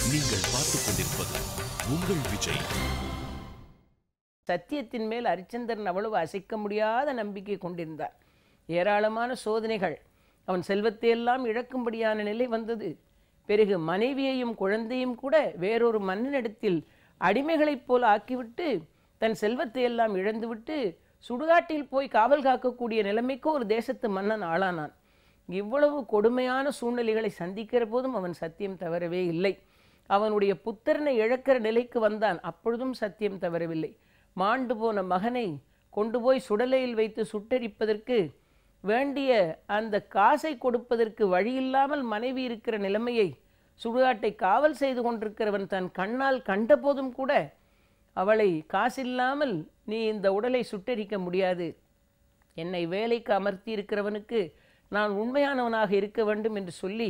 நீங்கள் பார்த்துக் கொண்டிருப்பது உங்கள் விஜய். சத்தியத்தின் மேல் அரிச்சந்திரன் அவ்வளவு அசைக்க முடியாத நம்பிக்கை கொண்டிருந்தார். ஏராளமான சோதனைகள், அவன் செல்வத்தையெல்லாம் இழக்கும்படியான நிலை வந்தது. பிறகு மனைவியையும் குழந்தையும் கூட வேறொரு மன்னனிடத்தில் அடிமைகளைப் போல ஆக்கிவிட்டு தன் செல்வத்தையெல்லாம் இழந்துவிட்டு சுடுகாட்டில் போய் காவல் காக்கக்கூடிய நிலைமைக்கு ஒரு தேசத்து மன்னன் ஆளானான். இவ்வளவு கொடுமையான சூழ்நிலைகளை சந்திக்கிற போதும் அவன் சத்தியம் தவறவே இல்லை. அவனுடைய புத்திரனை இழக்கிற நிலைக்கு வந்தான், அப்பொழுதும் சத்தியம் தவறவில்லை. மாண்டு போன மகனை கொண்டு போய் சுடலையில் வைத்து சுட்டெரிப்பதற்கு வேண்டிய அந்த காசை கொடுப்பதற்கு வழியில்லாமல் மனைவி இருக்கிற நிலைமையை சுடுகாட்டை காவல் செய்து கொண்டிருக்கிறவன் தன் கண்ணால் கண்டபோதும் கூட அவளை காசில்லாமல் நீ இந்த உடலை சுட்டெரிக்க முடியாது, என்னை வேலைக்கு அமர்த்தி இருக்கிறவனுக்கு நான் உண்மையானவனாக இருக்க வேண்டும் என்று சொல்லி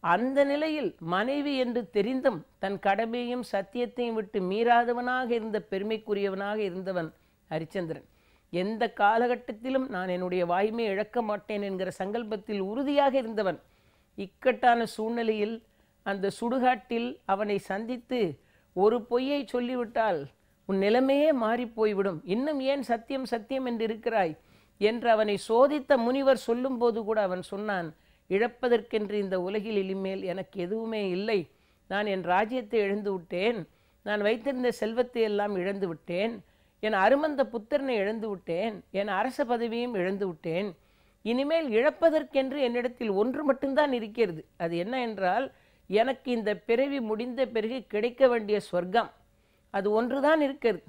அந்த நிலையில் மனைவி என்று தெரிந்தும் தன் கடமையும் சத்தியத்தையும் விட்டு மீறாதவனாக இருந்த பெருமைக்குரியவனாக இருந்தவன் ஹரிச்சந்திரன். எந்த காலகட்டத்திலும் நான் என்னுடைய வாய்மை இழக்க மாட்டேன் என்கிற சங்கல்பத்தில் உறுதியாக இருந்தவன். இக்கட்டான சூழ்நிலையில் அந்த சுடுகாட்டில் அவனை சந்தித்து ஒரு பொய்யை சொல்லிவிட்டால் உன் நிலைமையே மாறிப்போய்விடும், இன்னும் ஏன் சத்தியம் சத்தியம் என்று இருக்கிறாய் என்று அவனை சோதித்த முனிவர் சொல்லும்போது கூட அவன் சொன்னான், இழப்பதற்கென்று இந்த உலகில் இனிமேல் எனக்கு எதுவுமே இல்லை. நான் என் ராஜ்யத்தை இழந்து விட்டேன், நான் வைத்திருந்த செல்வத்தை எல்லாம் இழந்து விட்டேன், என் அருமந்த புத்திரனை இழந்து விட்டேன், என் அரச பதவியும் இழந்து விட்டேன். இனிமேல் இழப்பதற்கென்று என்னிடத்தில் ஒன்று மட்டும்தான் இருக்கிறது. அது என்ன என்றால், எனக்கு இந்த பிறவி முடிந்த பிறகு கிடைக்க வேண்டிய சொர்க்கம், அது ஒன்றுதான் இருக்கிறது.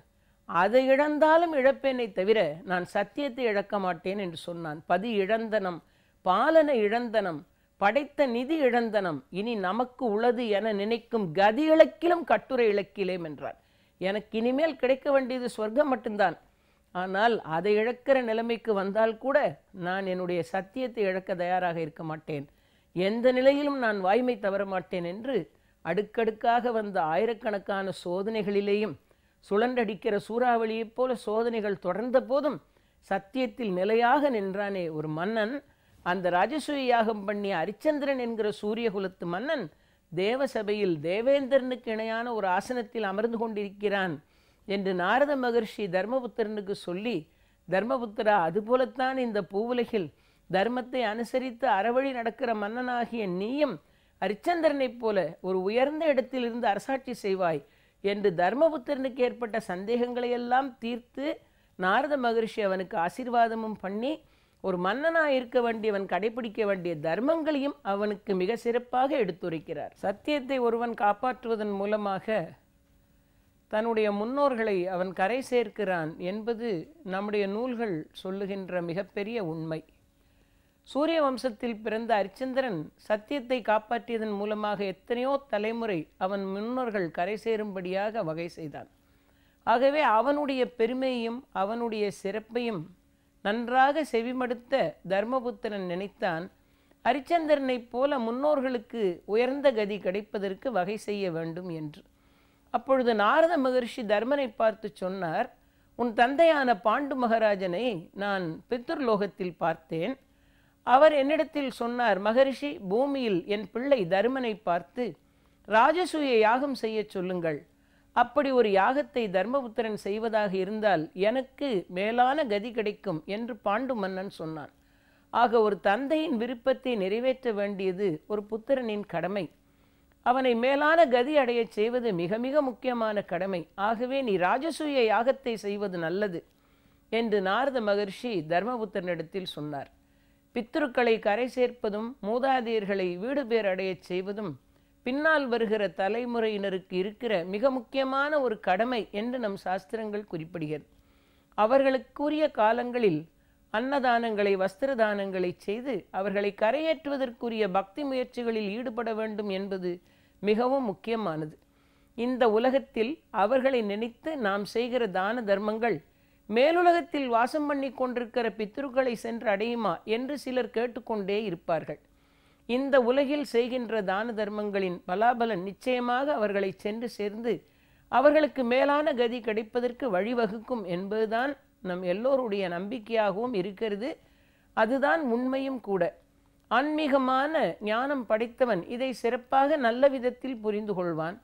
அதை இழந்தாலும் இழப்பேனை தவிர நான் சத்தியத்தை இழக்க மாட்டேன் என்று சொன்னான். பதி இழந்தனம், பாலன இழந்தனம், படைத்த நிதி இழந்தனம், இனி நமக்கு உள்ளது என நினைக்கும் கதி இலக்கிலும் கட்டுரை இலக்கிலேம் என்றான். எனக்கு இனிமேல் கிடைக்க வேண்டியது சொர்க்கம் மட்டும்தான். ஆனால் அதை இழக்கிற நிலைமைக்கு வந்தால் கூட நான் என்னுடைய சத்தியத்தை இழக்க தயாராக இருக்க மாட்டேன், எந்த நிலையிலும் நான் வாய்மை தவற மாட்டேன் என்று அடுக்கடுக்காக வந்த ஆயிரக்கணக்கான சோதனைகளிலேயும் சுழன்றடிக்கிற சூறாவளியைப் போல சோதனைகள் தொடர்ந்த போதும் சத்தியத்தில் நிலையாக நின்றானே ஒரு மன்னன். அந்த ராஜசூய யாகம் பண்ணிய அரிச்சந்திரன் என்கிற சூரியகுலத்து மன்னன் தேவசபையில் தேவேந்திரனுக்கு இணையான ஒரு ஆசனத்தில் அமர்ந்து கொண்டிருக்கிறான் என்று நாரத மகர்ஷி தர்மபுத்திரனுக்கு சொல்லி, தர்மபுத்திரா, அதுபோலத்தான் இந்த பூவுலகில் தர்மத்தை அனுசரித்து அறவழி நடக்கிற மன்னனாகிய நீயும் அரிச்சந்திரனைப் போல ஒரு உயர்ந்த இடத்திலிருந்து அரசாட்சி செய்வாய் என்று தர்மபுத்திரனுக்கு ஏற்பட்ட சந்தேகங்களை எல்லாம் தீர்த்து நாரத மகரிஷி அவனுக்கு ஆசீர்வாதமும் பண்ணி ஒரு மன்னனாக இருக்க வேண்டியவன் கடைபிடிக்க வேண்டிய தர்மங்களையும் அவனுக்கு மிக சிறப்பாக எடுத்துரைக்கிறார். சத்தியத்தை ஒருவன் காப்பாற்றுவதன் மூலமாக தன்னுடைய முன்னோர்களை அவன் கரை சேர்க்கிறான் என்பது நம்முடைய நூல்கள் சொல்லுகின்ற மிகப்பெரிய உண்மை. சூரிய வம்சத்தில் பிறந்த அரிச்சந்திரன் சத்தியத்தை காப்பாற்றியதன் மூலமாக எத்தனையோ தலைமுறை அவன் முன்னோர்கள் கரை சேரும்படியாக வகை செய்தான். ஆகவே அவனுடைய பெருமையும் அவனுடைய சிறப்பையும் நன்றாக செவிமடுத்த தர்மபுத்திரன் நினைத்தான், அரிச்சந்திரனைப் போல முன்னோர்களுக்கு உயர்ந்த கதி கிடைப்பதற்கு வகை செய்ய வேண்டும் என்று. அப்பொழுது நாரத மகரிஷி தர்மனை பார்த்து சொன்னார், உன் தந்தையான பாண்டு மகாராஜனை நான் பித்ருலோகத்தில் பார்த்தேன். அவர் என்னிடத்தில் சொன்னார், மகரிஷி, பூமியில் என் பிள்ளை தர்மனை பார்த்து ராஜசூய யாகம் செய்ய சொல்லுங்கள். அப்படி ஒரு யாகத்தை தர்மபுத்திரன் செய்வதாக இருந்தால் எனக்கு மேலான கதி கிடைக்கும் என்று பாண்டு மன்னன் சொன்னான். ஆக ஒரு தந்தையின் விருப்பத்தை நிறைவேற்ற வேண்டியது ஒரு புத்திரனின் கடமை. அவனை மேலான கதி அடைய செய்வது மிக மிக முக்கியமான கடமை. ஆகவே நீ ராஜசூய யாகத்தை செய்வது நல்லது என்று நாரத மகர்ஷி தர்மபுத்திரனிடத்தில் சொன்னார். பித்ருக்களை கரை சேர்ப்பதும் மூதாதையர்களை வீடு பேர் அடையச் செய்வதும் பின்னால் வருகிற தலைமுறையினருக்கு இருக்கிற மிக முக்கியமான ஒரு கடமை என்று நம் சாஸ்திரங்கள் குறிப்பிடுகிறது. அவர்களுக்குரிய காலங்களில் அன்னதானங்களை, வஸ்திர தானங்களை செய்து அவர்களை கரையேற்றுவதற்குரிய பக்தி முயற்சிகளில் ஈடுபட வேண்டும் என்பது மிகவும் முக்கியமானது. இந்த உலகத்தில் அவர்களை நினைத்து நாம் செய்கிற தான தர்மங்கள் மேலுலகத்தில் வாசம் பண்ணி கொண்டிருக்கிற பித்ருக்களை சென்று அடையுமா என்று சிலர் கேட்டுக்கொண்டே இருப்பார்கள். இந்த உலகில் செய்கின்ற தான தர்மங்களின் பலாபலன் நிச்சயமாக அவர்களை சென்று சேர்ந்து அவர்களுக்கு மேலான கதி கிடைப்பதற்கு வழிவகுக்கும் என்பதுதான் நம் எல்லோருடைய நம்பிக்கையாகவும் இருக்கிறது. அதுதான் உண்மையும் கூட. ஆன்மீகமான ஞானம் படைத்தவன் இதை சிறப்பாக நல்ல விதத்தில் புரிந்து கொள்வான்.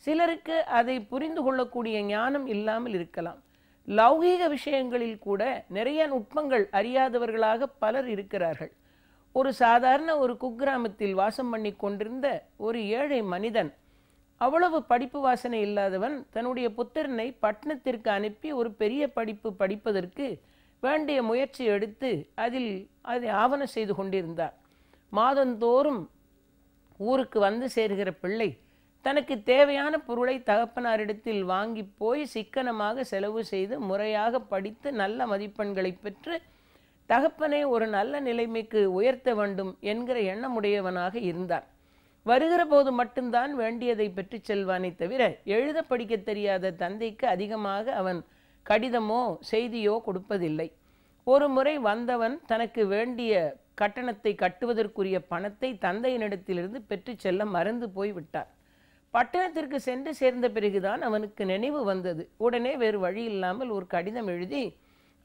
சிலருக்கு அதை புரிந்து கொள்ளக்கூடிய ஞானம் இல்லாமல் இருக்கலாம். லௌகீக விஷயங்களில் கூட நிறைய நுட்பங்கள் அறியாதவர்களாக பலர் இருக்கிறார்கள். ஒரு சாதாரண ஒரு குக்கிராமத்தில் வாசம் பண்ணி கொண்டிருந்த ஒரு ஏழை மனிதன், அவ்வளவு படிப்பு வாசனை இல்லாதவன், தன்னுடைய புத்திரனை பட்டணத்திற்கு அனுப்பி ஒரு பெரிய படிப்பு படிப்பதற்கு வேண்டிய முயற்சி எடுத்து அதை ஆவணம் செய்து கொண்டிருந்தார். மாதந்தோறும் ஊருக்கு வந்து சேர்கிற பிள்ளை தனக்கு தேவையான பொருளை தகப்பனாரிடத்தில் வாங்கி போய் சிக்கனமாக செலவு செய்து முறையாக படித்து நல்ல மதிப்பெண்களை பெற்று தகப்பனை ஒரு நல்ல நிலைமைக்கு உயர்த்த வேண்டும் என்கிற எண்ணமுடையவனாக இருந்தான். வருகிற போது மட்டும்தான் வேண்டியதை பெற்று செல்வானே தவிர எழுத படிக்க தெரியாத தந்தைக்கு அதிகமாக அவன் கடிதமோ செய்தியோ கொடுப்பதில்லை. ஒரு முறை வந்தவன் தனக்கு வேண்டிய கட்டணத்தை கட்டுவதற்குரிய பணத்தை தந்தையினிடத்திலிருந்து பெற்று செல்ல மறந்து போய்விட்டார். பட்டணத்திற்கு சென்று சேர்ந்த பிறகுதான் அவனுக்கு நினைவு வந்தது. உடனே வேறு வழி இல்லாமல் ஒரு கடிதம் எழுதி,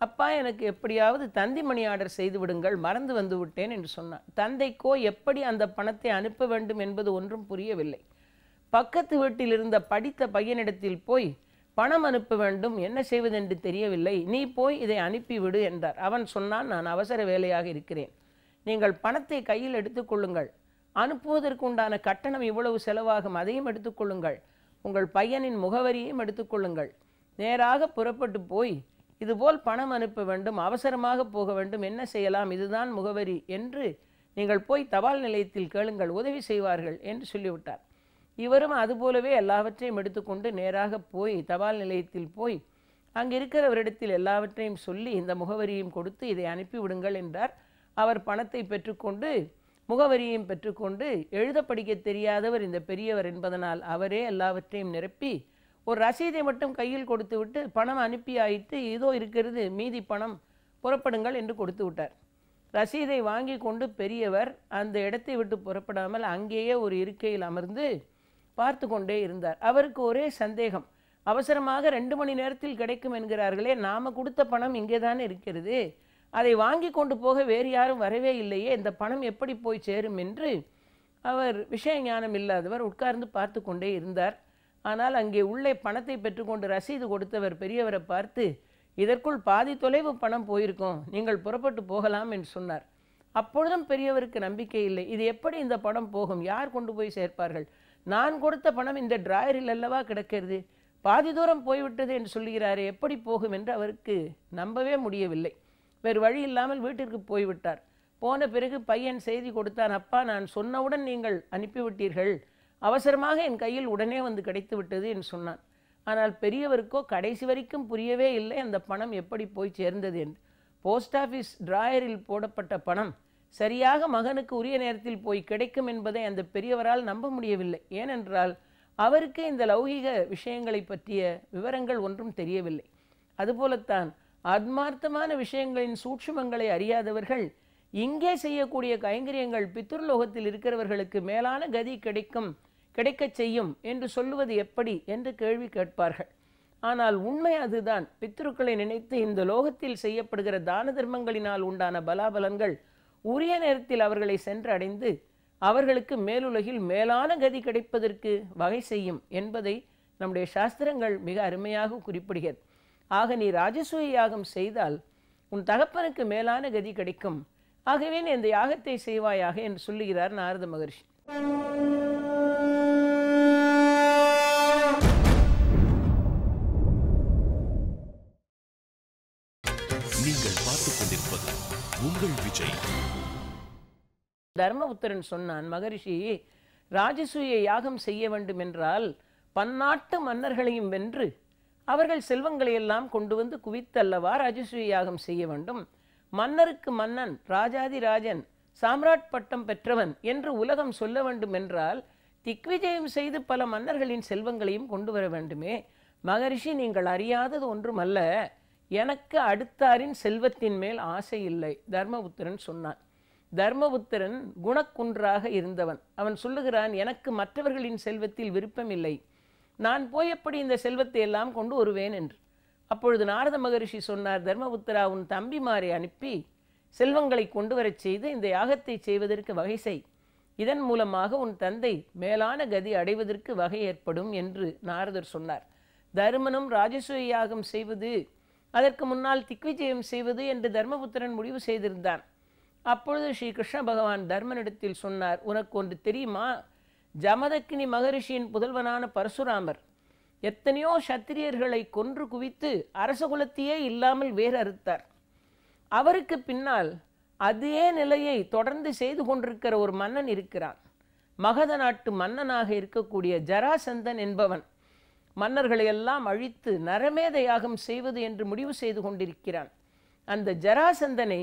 அப்பா, எனக்கு எப்படியாவது தந்தி மணி ஆர்டர் செய்து விடுங்கள், மறந்து வந்து விட்டேன் என்று சொன்னான். தந்தைக்கோ எப்படி அந்த பணத்தை அனுப்ப வேண்டும் என்பது ஒன்றும் புரியவில்லை. பக்கத்து வீட்டில் இருந்த படித்த பையனிடத்தில் போய் பணம் அனுப்ப வேண்டும், என்ன செய்வதென்று தெரியவில்லை, நீ போய் இதை அனுப்பிவிடு என்றார். அவன் சொன்னான், நான் அவசர வேலையாக இருக்கிறேன், நீங்கள் பணத்தை கையில் எடுத்துக்கொள்ளுங்கள், அனுப்புவதற்கு உண்டான கட்டணம் இவ்வளவு செலவாகும், அதையும் எடுத்துக்கொள்ளுங்கள், உங்கள் பையனின் முகவரியையும் எடுத்துக்கொள்ளுங்கள், நேராக புறப்பட்டு போய் இதுபோல் பணம் அனுப்ப வேண்டும், அவசரமாக போக வேண்டும், என்ன செய்யலாம், இதுதான் முகவரி என்று நீங்கள் போய் தபால் நிலையத்தில் கேளுங்கள், உதவி செய்வார்கள் என்று சொல்லிவிட்டார். இவரும் அதுபோலவே எல்லாவற்றையும் எடுத்துக்கொண்டு நேராக போய் தபால் நிலையத்தில் போய் அங்கே இருக்கிறவரிடத்தில் எல்லாவற்றையும் சொல்லி இந்த முகவரியும் கொடுத்து இதை அனுப்பிவிடுங்கள் என்றார். அவர் பணத்தை பெற்றுக்கொண்டு முகவரியும் பெற்றுக்கொண்டு, எழுத படிக்க தெரியாதவர் இந்த பெரியவர் என்பதனால் அவரே எல்லாவற்றையும் நிரப்பி ஒரு ரசீதை மட்டும் கையில் கொடுத்து விட்டு, பணம் அனுப்பி ஆயிட்டு, இதோ இருக்கிறது மீதி பணம், புறப்படுங்கள் என்று கொடுத்து விட்டார். ரசீதை வாங்கி கொண்டு பெரியவர் அந்த இடத்தை விட்டு புறப்படாமல் அங்கேயே ஒரு இருக்கையில் அமர்ந்து பார்த்து கொண்டே இருந்தார். அவருக்கு ஒரே சந்தேகம், அவசரமாக 2 மணி நேரத்தில் கிடைக்கும் என்கிறார்களே, நாம் கொடுத்த பணம் இங்கே தானே இருக்கிறது, அதை வாங்கி கொண்டு போக வேறு யாரும் வரவே இல்லையே, இந்த பணம் எப்படி போய் சேரும் என்று அவர் விஷய ஞானம் இல்லாதவர் உட்கார்ந்து பார்த்து கொண்டே இருந்தார். ஆனால் அங்கே உள்ளே பணத்தை பெற்றுக்கொண்டு ரசீது கொடுத்தவர் பெரியவரை பார்த்து, இதற்குள் பாதி தொலைவு பணம் போயிருக்கும், நீங்கள் புறப்பட்டு போகலாம் என்று சொன்னார். அப்பொழுதும் பெரியவருக்கு நம்பிக்கை இல்லை. இது எப்படி இந்த பணம் போகும், யார் கொண்டு போய் சேர்ப்பார்கள், நான் கொடுத்த பணம் இந்த டிராயரில் அல்லவா கிடக்கிறது, பாதி தூரம் போய்விட்டது என்று சொல்கிறாரே, எப்படி போகும் என்று அவருக்கு நம்பவே முடியவில்லை. வேறு வழி இல்லாமல் வீட்டிற்கு போய்விட்டார். போன பிறகு பையன் செய்தி கொடுத்தான், அப்பா, நான் சொன்னவுடன் நீங்கள் அனுப்பிவிட்டீர்கள், அவசரமாக என் கையில் உடனே வந்து கிடைத்து விட்டது என்று சொன்னான். ஆனால் பெரியவருக்கோ கடைசி வரைக்கும் புரியவே இல்லை அந்த பணம் எப்படி போய் சேர்ந்தது என்று. போஸ்ட் ஆஃபீஸ் டிராயரில் போடப்பட்ட பணம் சரியாக மகனுக்கு உரிய நேரத்தில் போய் கிடைக்கும் என்பதை அந்த பெரியவரால் நம்ப முடியவில்லை. ஏனென்றால் அவருக்கு இந்த லௌகீக விஷயங்களை பற்றிய விவரங்கள் ஒன்றும் தெரியவில்லை. அதுபோலத்தான் ஆத்மார்த்தமான விஷயங்களின் சூட்சுமங்களை அறியாதவர்கள் இங்கே செய்யக்கூடிய கைங்கரியங்கள் பித்ருலோகத்தில் இருக்கிறவர்களுக்கு மேலான கதி கிடைக்கச் செய்யும் என்று சொல்லுவது எப்படி என்று கேள்வி கேட்பார்கள். ஆனால் உண்மை அதுதான். பித்ருக்களை நினைத்து இந்த லோகத்தில் செய்யப்படுகிற தான தர்மங்களினால் உண்டான பலாபலன்கள் உரிய நேரத்தில் அவர்களை சென்று அடைந்து அவர்களுக்கு மேலுலகில் மேலான கதி கிடைப்பதற்கு வகை செய்யும் என்பதை நம்முடைய சாஸ்திரங்கள் மிக அருமையாக குறிப்பிடுகிறது. ஆக நீ ராஜசூய யாகம் செய்தால் உன் தகப்பனுக்கு மேலான கதி கிடைக்கும், ஆகவே நீ இந்த யாகத்தை செய்வாயாக என்று சொல்லுகிறார் நாரத மகர்ஷி. நீங்கள் பார்த்துக் கொண்டிருப்பது உங்கள் விஜய். தர்மபுத்திரன் சொன்னான், மகரிஷி, ராஜசூய யாகம் செய்ய வேண்டும் என்றால் பன்னாட்டு மன்னர்களையும் வென்று அவர்கள் செல்வங்களை எல்லாம் கொண்டு வந்து குவித்தல்லவா ராஜசூய யாகம் செய்ய வேண்டும். மன்னருக்கு மன்னன், ராஜாதி ராஜன், சாம்ராட் பட்டம் பெற்றவன் என்று உலகம் சொல்ல வேண்டும் என்றால் திக்விஜயம் செய்து பல மன்னர்களின் செல்வங்களையும் கொண்டு வர வேண்டுமே. மகரிஷி, நீங்கள் அறியாதது ஒன்றுமல்ல, எனக்கு அடுத்தாரின் செல்வத்தின் மேல் ஆசை இல்லை, தர்மபுத்திரன் சொன்னான். தர்மபுத்திரன் குணக்குன்றாக இருந்தவன். அவன் சொல்லுகிறான், எனக்கு மற்றவர்களின் செல்வத்தில் விருப்பமில்லை, நான் போய் எப்படி இந்த செல்வத்தை எல்லாம் கொண்டு வருவேன் என்று. அப்பொழுது நாரத மகரிஷி சொன்னார், தர்மபுத்திரா, உன் தம்பிமாரை அனுப்பி செல்வங்களை கொண்டு வரச் செய்து இந்த யாகத்தை செய்வதற்கு வகை செய். இதன் மூலமாக உன் தந்தை மேலான கதி அடைவதற்கு வகை ஏற்படும் என்று நாரதர் சொன்னார். தருமனும் ராஜசூய யாகம் செய்வது, அதற்கு முன்னால் திக்விஜயம் செய்வது என்று தர்மபுத்திரன் முடிவு செய்திருந்தான். அப்பொழுது ஸ்ரீ கிருஷ்ண பகவான் தர்மனிடத்தில் சொன்னார், உனக்கு ஒன்று தெரியுமா? ஜமதக்கினி மகரிஷியின் புதல்வனான பரசுராமர் எத்தனையோ சத்திரியர்களை கொன்று குவித்து அரசகுலத்தையே இல்லாமல் வேறு அறுத்தார். அவருக்கு பின்னால் அதே நிலையை தொடர்ந்து செய்து கொண்டிருக்கிற ஒரு மன்னன் இருக்கிறான். மகத நாட்டு மன்னனாக இருக்கக்கூடிய ஜராசந்தன் என்பவன் மன்னர்களை எல்லாம் அழித்து நரமேத யாகம் செய்வது என்று முடிவு செய்து கொண்டிருக்கிறான். அந்த ஜராசந்தனை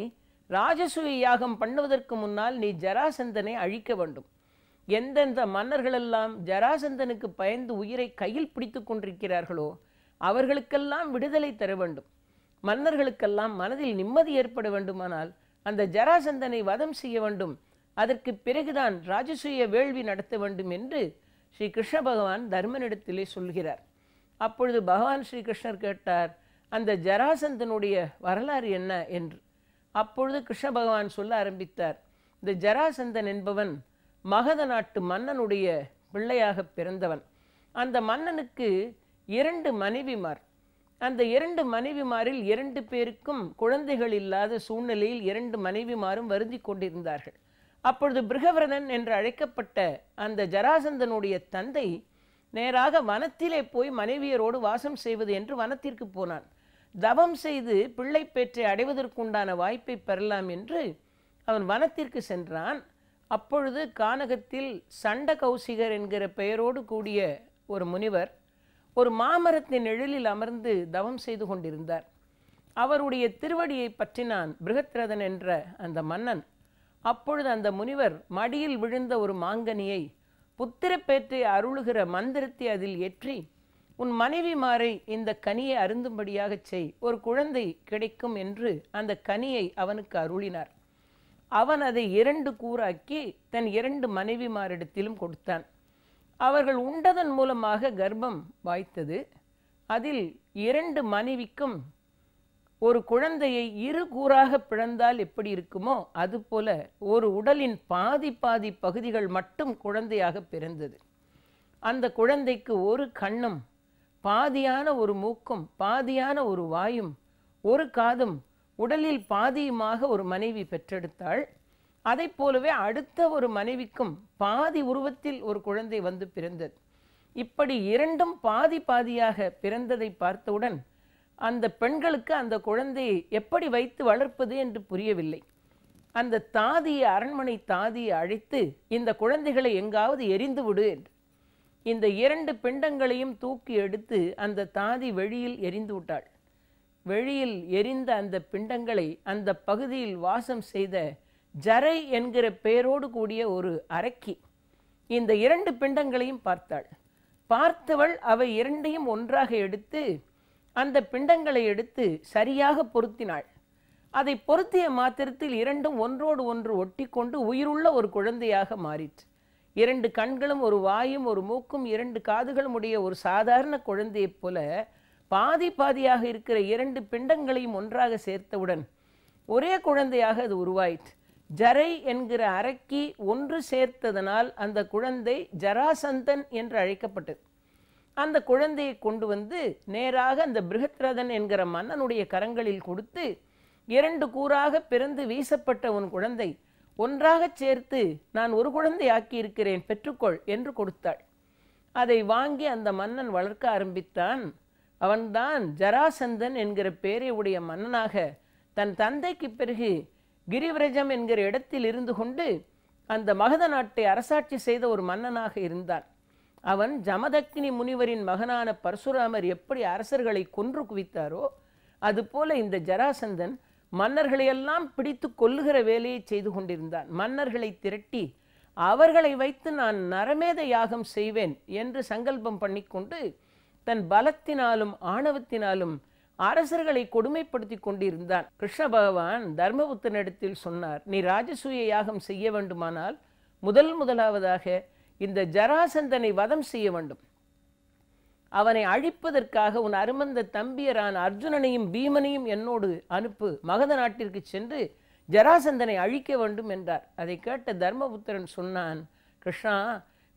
ராஜசூய யாகம் பண்ணுவதற்கு முன்னால் நீ ஜராசந்தனை அழிக்க வேண்டும். எந்தெந்த மன்னர்களெல்லாம் ஜராசந்தனுக்கு பயந்து உயிரை கையில் பிடித்து கொண்டிருக்கிறார்களோ அவர்களுக்கெல்லாம் விடுதலை தர வேண்டும். மன்னர்களுக்கெல்லாம் மனதில் நிம்மதி ஏற்பட வேண்டுமானால் அந்த ஜராசந்தனை வதம் செய்ய வேண்டும். அதற்கு பிறகுதான் ராஜசூய வேள்வி நடத்த வேண்டும் என்று ஸ்ரீ கிருஷ்ண பகவான் தர்மனிடத்திலே சொல்கிறார். அப்பொழுது பகவான் ஸ்ரீ கிருஷ்ணர் கேட்டார், அந்த ஜராசந்தனுடைய வரலாறு என்ன என்று. அப்பொழுது கிருஷ்ண பகவான் சொல்ல ஆரம்பித்தார், இந்த ஜராசந்தன் என்பவன் மகத நாட்டு மன்னனுடைய பிள்ளையாக பிறந்தவன். அந்த மன்னனுக்கு 2 மனைவிமார். அந்த 2 மனைவிமாரில் 2 பேருக்கும் குழந்தைகள் இல்லாத சூழ்நிலையில் 2 மனைவிமாரும் வருந்தி கொண்டிருந்தார்கள். அப்பொழுது பிருகவிரதன் என்று அழைக்கப்பட்ட அந்த ஜராசந்தனுடைய தந்தை நேராக வனத்திலே போய் மனைவியரோடு வாசம் செய்வது என்று வனத்திற்கு போனான். தவம் செய்து பிள்ளை பேற்றை அடைவதற்குண்டான வாய்ப்பை பெறலாம் என்று அவன் வனத்திற்கு சென்றான். அப்பொழுது கானகத்தில் சண்ட கௌசிகர் என்கிற பெயரோடு கூடிய ஒரு முனிவர் ஒரு மாமரத்தின் நிழலில் அமர்ந்து தவம் செய்து கொண்டிருந்தார். அவருடைய திருவடியை பற்றினான் பிருகத்ரதன் என்ற அந்த மன்னன். அப்பொழுது அந்த முனிவர் மடியில் விழுந்த ஒரு மாங்கனியை புத்திரப்பேற்றை அருளுகிற மந்திரத்தை அதில் ஏற்றி, உன் மனைவிமாரை இந்த கனியை அருந்தும்படியாக செய், ஒரு குழந்தை கிடைக்கும் என்று அந்த கனியை அவனுக்கு அருளினார். அவன் அதை 2 கூறாக்கி தன் 2 மனைவிமாரிடத்திலும் கொடுத்தான். அவர்கள் உண்டதன் மூலமாக கர்ப்பம் வாய்த்தது. அதில் 2 மனைவிக்கும் ஒரு குழந்தையை 2 கூறாக பிளந்தால் எப்படி இருக்குமோ அதுபோல ஒரு உடலின் பாதி பகுதிகள் மட்டும் குழந்தையாக பிறந்தது. அந்த குழந்தைக்கு ஒரு கண்ணும் பாதியான ஒரு மூக்கும் பாதியான ஒரு வாயும் ஒரு காதும் உடலில் பாதியுமாக ஒரு மனைவி பெற்றெடுத்தாள். அதை போலவே அடுத்த ஒரு மனைவிக்கும் பாதி உருவத்தில் ஒரு குழந்தை வந்து பிறந்தது. இப்படி 2ம் பாதியாக பிறந்ததை பார்த்தவுடன் அந்த பெண்களுக்கு அந்த குழந்தையை எப்படி வைத்து வளர்ப்பது என்று புரியவில்லை. அந்த தாதியை, அரண்மனை தாதியை அழைத்து, இந்த குழந்தைகளை எங்காவது எரிந்து விடு என்று. இந்த 2 பிண்டங்களையும் தூக்கி எடுத்து அந்த தாதி வெளியில் எரிந்து விட்டாள். வெளியில் எரிந்த அந்த பிண்டங்களை அந்த பகுதியில் வாசம் செய்த ஜரை என்கிற பெயரோடு கூடிய ஒரு அரக்கி இந்த 2 பிண்டங்களையும் பார்த்தாள். பார்த்தவள் அவை 2ஐயும் ஒன்றாக எடுத்து அந்த பிண்டங்களை எடுத்து சரியாக பொருத்தினாள். அதை பொருத்திய மாத்திரத்தில் 2ம் ஒன்றோடு ஒன்று ஒட்டி கொண்டு உயிருள்ள ஒரு குழந்தையாக மாறிற்று. 2 கண்களும் ஒரு வாயும் ஒரு மூக்கும் 2 காதுகளும் உடைய ஒரு சாதாரண குழந்தையைப் போல பாதியாக இருக்கிற 2 பிண்டங்களையும் ஒன்றாக சேர்த்தவுடன் ஒரே குழந்தையாக அது உருவாயிற்று. ஜரை என்கிற அரக்கி ஒன்று சேர்த்ததனால் அந்த குழந்தை ஜராசந்தன் என்று அழைக்கப்பட்டது. அந்த குழந்தையை கொண்டு வந்து நேராக அந்த பிருகத்ரதன் என்கிற மன்னனுடைய கரங்களில் கொடுத்து, 2 கூறாக பிறந்து வீசப்பட்ட உன் குழந்தை ஒன்றாக சேர்த்து நான் ஒரு குழந்தை ஆக்கியிருக்கிறேன், பெற்றுக்கொள் என்று கொடுத்தாள். அதை வாங்கி அந்த மன்னன் வளர்க்க ஆரம்பித்தான். அவன்தான் ஜராசந்தன் என்கிற பெயரை உடைய மன்னனாக தன் தந்தைக்கு பிறகு கிரிவிரஜம் என்கிற இடத்தில் இருந்து கொண்டு அந்த மகத நாட்டை அரசாட்சி செய்த ஒரு மன்னனாக இருந்தான். அவன் ஜமதக்கினி முனிவரின் மகனான பரசுராமர் எப்படி அரசர்களை கொன்று குவித்தாரோ அதுபோல இந்த ஜராசந்தன் மன்னர்களையெல்லாம் பிடித்து கொல்லுகிற வேலையை செய்து கொண்டிருந்தான். மன்னர்களை திரட்டி அவர்களை வைத்து நான் நரமேத யாகம் செய்வேன் என்று சங்கல்பம் பண்ணிக்கொண்டு தன் பலத்தினாலும் ஆணவத்தினாலும் அரசர்களை கொடுமைப்படுத்தி கொண்டிருந்தான். கிருஷ்ண பகவான் தர்மபுத்தனிடத்தில் சொன்னார், நீ ராஜசூய யாகம் செய்ய வேண்டுமானால் முதலாவதாக இந்த ஜராசந்தனை வதம் செய்ய வேண்டும். அவனை அழிப்பதற்காக உன் அருமந்த தம்பியரான அர்ஜுனனையும் பீமனையும் என்னோடு அனுப்பு. மகத நாட்டிற்கு சென்று ஜராசந்தனை அழிக்க வேண்டும் என்றார். அதை கேட்ட தர்மபுத்திரன் சொன்னான், கிருஷ்ணா,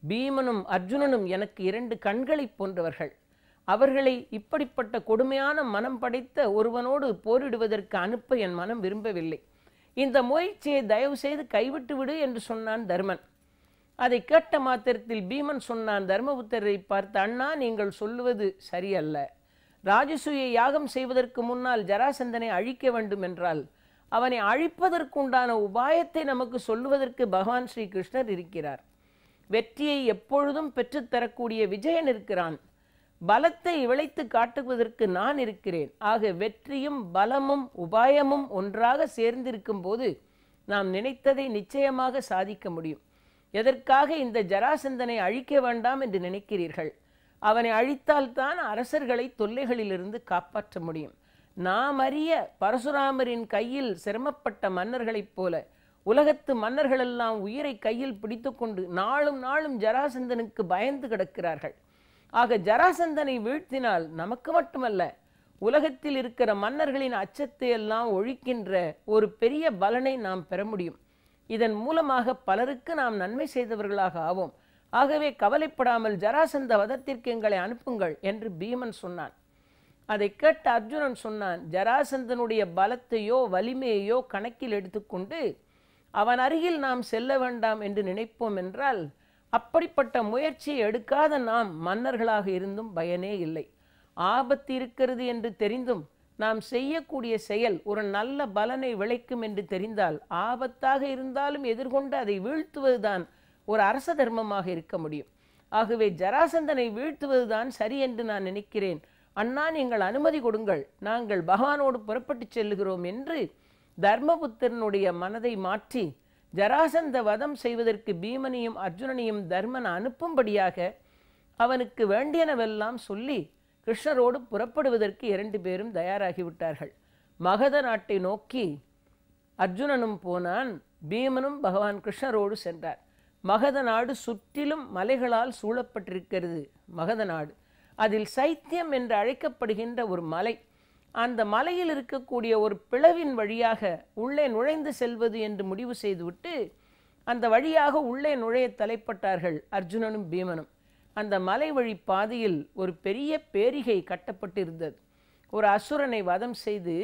பீமனும் அர்ஜுனனும் எனக்கு 2 கண்களைப் போன்றவர்கள். அவர்களை இப்படிப்பட்ட கொடுமையான மனம் படைத்த ஒருவனோடு போரிடுவதற்கு அனுப்ப என் மனம் விரும்பவில்லை. இந்த முயற்சியை தயவு செய்து கைவிட்டு விடு என்று சொன்னான் தர்மன். அதை கேட்ட மாத்திரத்தில் பீமன் சொன்னான் தர்மபுத்திரரை பார்த்து, அண்ணா, நீங்கள் சொல்லுவது சரியல்ல. ராஜசூய யாகம் செய்வதற்கு முன்னால் ஜராசந்தனை அழிக்க வேண்டும் என்றால் அவனை அழிப்பதற்குண்டான உபாயத்தை நமக்கு சொல்லுவதற்கு பகவான் ஸ்ரீ கிருஷ்ணர் இருக்கிறார். வெற்றியை எப்பொழுதும் பெற்றுத்தரக்கூடிய விஜயன் இருக்கிறான். பலத்தை விளைத்து காட்டுவதற்கு நான் இருக்கிறேன். ஆக வெற்றியும் பலமும் உபாயமும் ஒன்றாக சேர்ந்திருக்கும் போது நாம் நினைத்ததை நிச்சயமாக சாதிக்க முடியும். எதற்காக இந்த ஜராசந்தனை அழிக்க வேண்டாம் என்று நினைக்கிறீர்கள்? அவனை அழித்தால்தான் அரசர்களை தொல்லைகளிலிருந்து காப்பாற்ற முடியும். நாம் அறிய பரசுராமரின் கையில் சிரமப்பட்ட மன்னர்களைப் போல உலகத்து மன்னர்களெல்லாம் உயிரை கையில் பிடித்து கொண்டு நாளும் நாளும் ஜராசந்தனுக்கு பயந்து கிடக்கிறார்கள். ஆக ஜராசந்தனை வீழ்த்தினால் நமக்கு மட்டுமல்ல, உலகத்தில் இருக்கிற மன்னர்களின் அச்சத்தை எல்லாம் ஒழிக்கின்ற ஒரு பெரிய பலனை நாம் பெற முடியும். இதன் மூலமாக பலருக்கு நாம் நன்மை செய்தவர்களாக ஆவோம். ஆகவே கவலைப்படாமல் ஜராசந்த வதத்திற்கு எங்களை அனுப்புங்கள் என்று பீமன் சொன்னான். அதை கேட்ட அர்ஜுனன் சொன்னான், ஜராசந்தனுடைய பலத்தையோ வலிமையையோ கணக்கில் எடுத்துக்கொண்டு அவன் அருகில் நாம் செல்ல வேண்டாம் என்று நினைப்போம் என்றால் அப்படிப்பட்ட முயற்சியை எடுக்காத நாம் மன்னர்களாக இருந்தும் பயனே இல்லை. ஆபத்து இருக்கிறது என்று தெரிந்தும் நாம் செய்யக்கூடிய செயல் ஒரு நல்ல பலனை விளைக்கும் என்று தெரிந்தால் ஆபத்தாக இருந்தாலும் எதிர்கொண்டு அதை வீழ்த்துவதுதான் ஒரு அரச தர்மமாக இருக்க முடியும். ஆகவே ஜராசந்தனை வீழ்த்துவதுதான் சரி என்று நான் நினைக்கிறேன். அண்ணா, நீங்கள் அனுமதி கொடுங்கள், நாங்கள் பகவானோடு புறப்பட்டு செல்லுகிறோம் என்று தர்மபுத்திரனுடைய மனதை மாற்றி ஜராசந்த வதம் செய்வதற்கு பீமனையும் அர்ஜுனனையும் தர்மன் அனுப்பும்படியாக அவனுக்கு வேண்டியனவெல்லாம் சொல்லி கிருஷ்ணரோடு புறப்படுவதற்கு 2 பேரும் தயாராகிவிட்டார்கள். மகத நாட்டை நோக்கி அர்ஜுனனும் போனான், பீமனும் பகவான் கிருஷ்ணரோடு சென்றார். மகத நாடு சுற்றிலும் மலைகளால் சூழப்பட்டிருக்கிறது. மகத நாடு அதில் சைத்தியம் என்று அழைக்கப்படுகின்ற ஒரு மலை. அந்த மலையில் இருக்கக்கூடிய ஒரு பிளவின் வழியாக உள்ளே நுழைந்து செல்வது என்று முடிவு செய்துவிட்டு அந்த வழியாக உள்ளே நுழைய தலைப்பட்டார்கள் அர்ஜுனனும் பீமனும். அந்த மலை வழி பாதையில் ஒரு பெரிய பேரிகை கட்டப்பட்டிருந்தது. ஒரு அசுரனை வதம் செய்து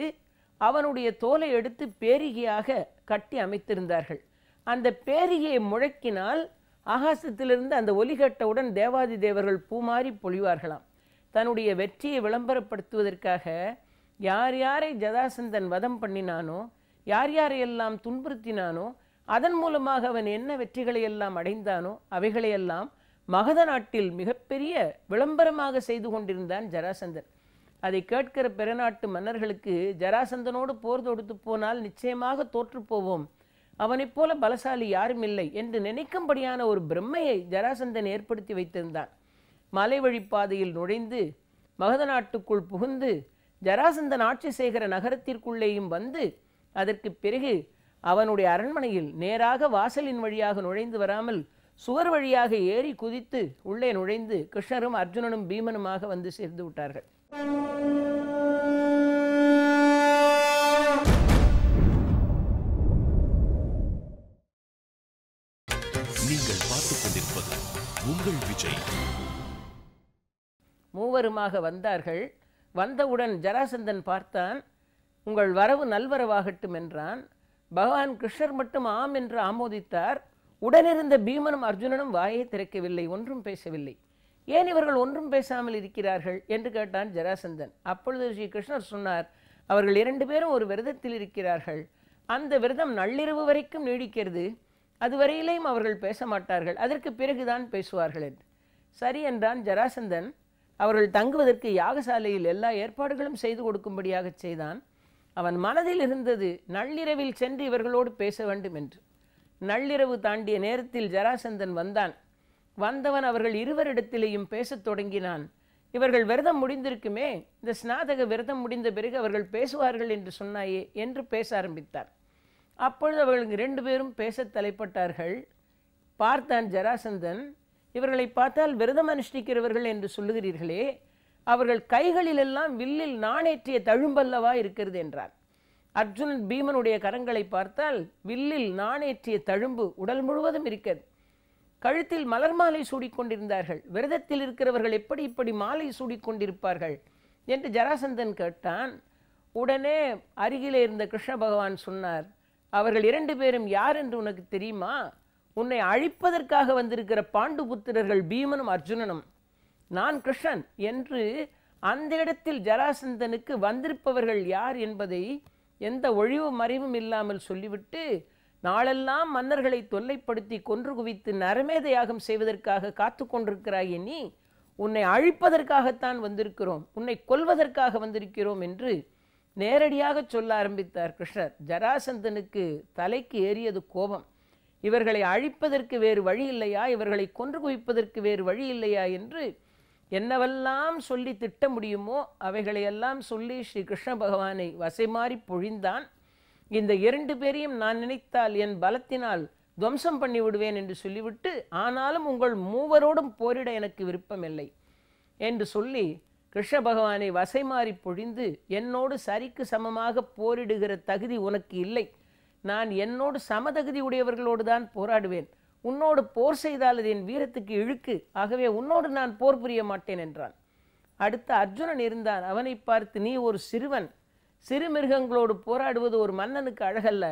அவனுடைய தோலை எடுத்து பேரிகையாக கட்டி அமைத்திருந்தார்கள். அந்த பேரிகையை முழக்கினால் ஆகாசத்திலிருந்து அந்த ஒலி கேட்டவுடன் தேவாதி தேவர்கள் பூமாரி பொழிவார்களாம். தன்னுடைய வெற்றியை விளம்பரப்படுத்துவதற்காக யார் யாரை ஜராசந்தன் வதம் பண்ணினானோ, யார் யாரையெல்லாம் துன்புறுத்தினானோ, அதன் மூலமாக அவன் என்ன வெற்றிகளை எல்லாம் அடைந்தானோ அவைகளையெல்லாம் மகத நாட்டில் மிகப்பெரிய விளம்பரமாக செய்து கொண்டிருந்தான் ஜராசந்தன். அதை கேட்கிற பிறநாட்டு மன்னர்களுக்கு ஜராசந்தனோடு போர் தொடுத்து போனால் நிச்சயமாக தோற்று போவோம், அவனைப் போல பலசாலி யாரும் இல்லை என்று நினைக்கும்படியான ஒரு பிரம்மையை ஜராசந்தன் ஏற்படுத்தி வைத்திருந்தான். மலை வழிப்பாதையில் நுழைந்து மகத நாட்டுக்குள் புகுந்து ஜராசந்தன் ஆட்சி செய்கிற நகரத்திற்குள்ளேயும் வந்து அதற்கு பிறகு அவனுடைய அரண்மனையில் நேராக வாசலின் வழியாக நுழைந்து வராமல் சுவர் வழியாக ஏறி குதித்து உள்ளே நுழைந்து கிருஷ்ணரும் அர்ஜுனனும் பீமனுமாக வந்து சேர்ந்து விட்டார்கள். நீங்கள் பார்த்துக் கொண்டிருப்பது உங்கள் விஜய். மூவருமாக வந்தார்கள். வந்தவுடன் ஜராசந்தன் பார்த்தான். உங்கள் வரவு நல்வரவாகட்டும் என்றான். பகவான் கிருஷ்ணர் மட்டும் ஆம் என்று ஆமோதித்தார். உடனிருந்த பீமனும் அர்ஜுனனும் வாயை திறக்கவில்லை, ஒன்றும் பேசவில்லை. ஏன் இவர்கள் ஒன்றும் பேசாமல் இருக்கிறார்கள் என்று கேட்டான் ஜராசந்தன். அப்பொழுது ஸ்ரீ கிருஷ்ணர் சொன்னார், அவர்கள் 2 பேரும் ஒரு விரதத்தில் இருக்கிறார்கள். அந்த விரதம் நள்ளிரவு வரைக்கும் நீடிக்கிறது. அதுவரையிலேயும் அவர்கள் பேச மாட்டார்கள், அதற்கு பிறகுதான் பேசுவார்கள் என்று. சரி என்றான் ஜராசந்தன். அவர்கள் தங்குவதற்கு யாகசாலையில் எல்லா ஏற்பாடுகளும் செய்து கொடுக்கும்படியாக செய்தான். அவன் மனதில் இருந்தது நள்ளிரவில் சென்று இவர்களோடு பேச வேண்டும் என்று. நள்ளிரவு தாண்டிய நேரத்தில் ஜராசந்தன் வந்தான். வந்தவன் அவர்கள் இருவரிடத்திலேயும் பேசத் தொடங்கினான். இவர்கள் விரதம் முடிந்திருக்குமே, இந்த ஸ்நாதக விரதம் முடிந்த பிறகு அவர்கள் பேசுவார்கள் என்று சொன்னாயே என்று பேச ஆரம்பித்தார். அப்பொழுது அவர்கள் 2 பேரும் பேச தலைப்பட்டார்கள். பார்த்தான் ஜராசந்தன், இவர்களை பார்த்தால் விரதம் அனுஷ்டிக்கிறவர்கள் என்று சொல்லுகிறீர்களே, அவர்கள் கைகளிலெல்லாம் வில்லில் நாணேற்றிய தழும்பல்லவா இருக்கிறது என்றான். அர்ஜுனன் பீமனுடைய கரங்களை பார்த்தால் வில்லில் நாணேற்றிய தழும்பு உடல் முழுவதும் இருக்கிறது. கழுத்தில் மலர் மாலை சூடிக்கொண்டிருந்தார்கள். விரதத்தில் இருக்கிறவர்கள் எப்படி இப்படி மாலை சூடிக்கொண்டிருப்பார்கள் என்று ஜராசந்தன் கேட்டான். உடனே அருகிலே இருந்த கிருஷ்ண பகவான் சொன்னார், அவர்கள் 2 பேரும் யார் என்று உனக்கு தெரியுமா? உன்னை அழிப்பதற்காக வந்திருக்கிற பாண்டு புத்திரர்கள் பீமனும் அர்ஜுனனும். நான் கிருஷ்ணன் என்று அந்த இடத்தில் ஜராசந்தனுக்கு வந்திருப்பவர்கள் யார் என்பதை எந்த ஒழிவு மறைவும் இல்லாமல் சொல்லிவிட்டு, நாளெல்லாம் மன்னர்களை தொல்லைப்படுத்தி கொன்று குவித்து நரமேத யாகம் செய்வதற்காக காத்து கொண்டிருக்கிறாய், நீ உன்னை அழிப்பதற்காகத்தான் வந்திருக்கிறோம், உன்னை கொல்வதற்காக வந்திருக்கிறோம் என்று நேரடியாக சொல்ல ஆரம்பித்தார் கிருஷ்ணர். ஜராசந்தனுக்கு தலைக்கு ஏறியது கோபம். இவர்களை அழிப்பதற்கு வேறு வழி இல்லையா, இவர்களை கொன்று குவிப்பதற்கு வேறு வழி இல்லையா என்று என்னவெல்லாம் சொல்லி திட்ட முடியுமோ அவைகளையெல்லாம் சொல்லி ஸ்ரீ கிருஷ்ண பகவானை வசைமாறி பொழிந்தான். இந்த 2 பேரையும் நான் நினைத்தால் என் பலத்தினால் துவம்சம் பண்ணி விடுவேன் என்று சொல்லிவிட்டு, ஆனாலும் உங்கள் மூவரோடும் போரிட எனக்கு விருப்பமில்லை என்று சொல்லி கிருஷ்ண பகவானை வசைமாறி பொழிந்து, என்னோடு சரிக்கு சமமாக போரிடுகிற தகுதி உனக்கு இல்லை, நான் என்னோடு சமதகுதி உடையவர்களோடு தான் போராடுவேன், உன்னோடு போர் செய்தால் அது என் வீரத்துக்கு இழுக்கு, ஆகவே உன்னோடு நான் போர் புரிய மாட்டேன் என்றான். அடுத்த அர்ஜுனன் இருந்தான். அவனை பார்த்து, நீ ஒரு சிறுவன், சிறு மிருகங்களோடு போராடுவது ஒரு மன்னனுக்கு அழகல்ல,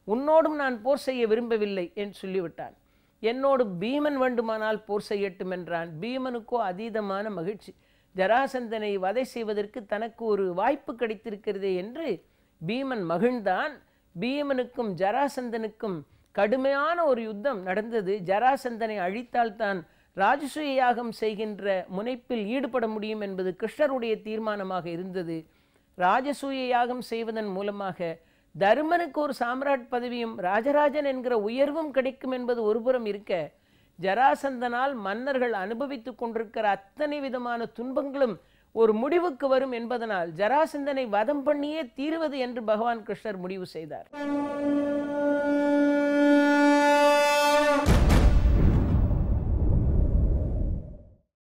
உன்னோடும் நான் போர் செய்ய விரும்பவில்லை என்று சொல்லிவிட்டான். என்னோடு பீமன் வேண்டுமானால் போர் செய்யட்டும் என்றான். பீமனுக்கோ அதீதமான மகிழ்ச்சி. ஜராசந்தனை வதை செய்வதற்கு தனக்கு ஒரு வாய்ப்பு கிடைத்திருக்கிறதே என்று பீமன் மகிழ்ந்தான். பீமனுக்கும் ஜராசந்தனுக்கும் கடுமையான ஒரு யுத்தம் நடந்தது. ஜராசந்தனை அழித்தால்தான் ராஜசூய யாகம் செய்கின்ற முனைப்பில் ஈடுபட முடியும் என்பது கிருஷ்ணருடைய தீர்மானமாக இருந்தது. ராஜசூய யாகம் செய்வதன் மூலமாக தருமனுக்கு ஒரு சாம்ராட் பதவியும் ராஜராஜன் என்கிற உயர்வும் கிடைக்கும் என்பது ஒருபுறம் இருக்க, ஜராசந்தனால் மன்னர்கள் அனுபவித்துக் கொண்டிருக்கிற அத்தனை விதமான துன்பங்களும் ஒரு முடிவுக்கு வரும் என்பதனால் ஜராசந்தனை வதம் பண்ணியே தீருவது என்று பகவான் கிருஷ்ணர் முடிவு செய்தார்.